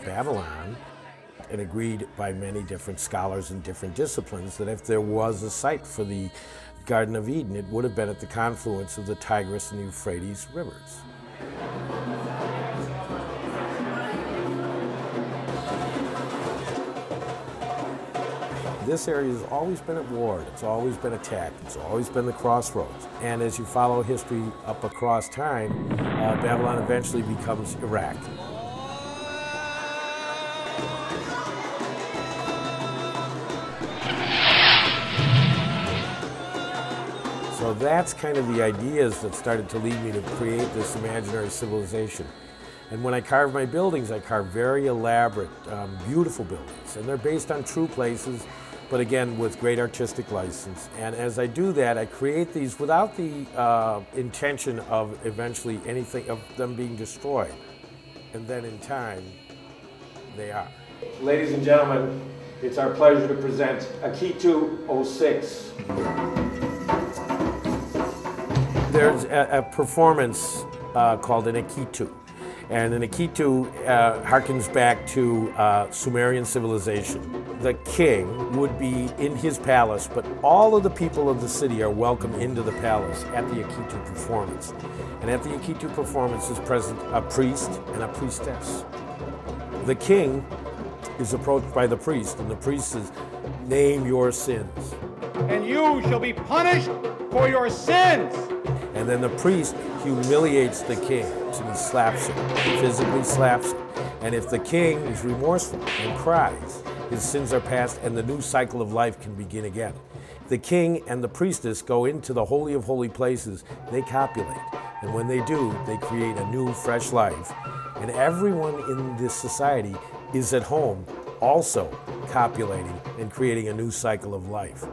Babylon, and agreed by many different scholars in different disciplines that if there was a site for the Garden of Eden, it would have been at the confluence of the Tigris and Euphrates rivers. This area has always been at war, it's always been attacked, it's always been the crossroads. And as you follow history up across time, Babylon eventually becomes Iraq. So that's kind of the ideas that started to lead me to create this imaginary civilization. And when I carve my buildings, I carve very elaborate, beautiful buildings. And they're based on true places, but again, with great artistic license. And as I do that, I create these without the intention of eventually anything of them being destroyed. And then in time, they are. Ladies and gentlemen, it's our pleasure to present Akitu 06. There's a performance called an Akitu. And an Akitu harkens back to Sumerian civilization. The king would be in his palace, but all of the people of the city are welcome into the palace at the Akitu performance. And at the Akitu performance is present a priest and a priestess. The king is approached by the priest, and the priest says, "Name your sins. And you shall be punished for your sins." And then the priest humiliates the king, so he slaps him, physically slaps him. And if the king is remorseful and cries, his sins are past and the new cycle of life can begin again. The king and the priestess go into the Holy of Holy Places, they copulate. And when they do, they create a new, fresh life. And everyone in this society is at home also copulating and creating a new cycle of life.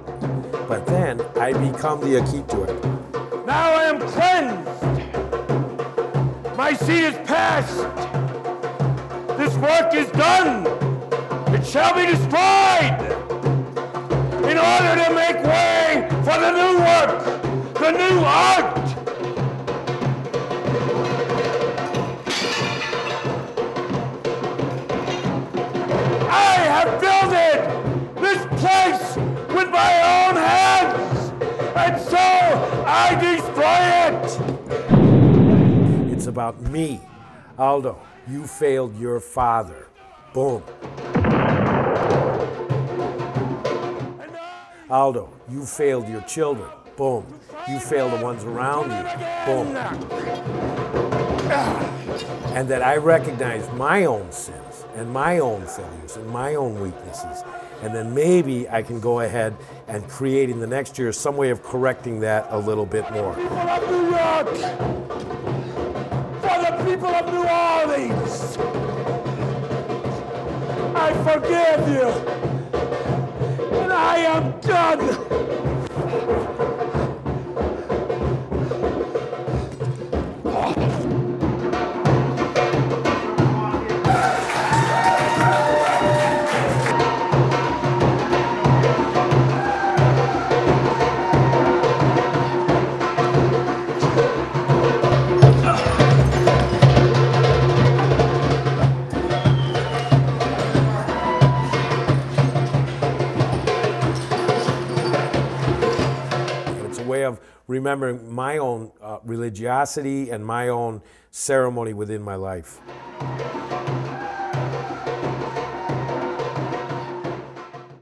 But then I become the Akitu. Now I am cleansed. My seed is past. This work is done. It shall be destroyed in order to make way for the new work, the new art. I have built this place with my own hands, and so I destroy it. It's about me. Aldo, you failed your father. Boom. Aldo, you failed your children. Boom. You failed the ones around you. Boom. And that I recognize my own sins and my own failures and my own weaknesses. And then maybe I can go ahead and create in the next year some way of correcting that a little bit more. People of New York, for the people of New Orleans, I forgive you, and I am done. Of remembering my own religiosity and my own ceremony within my life.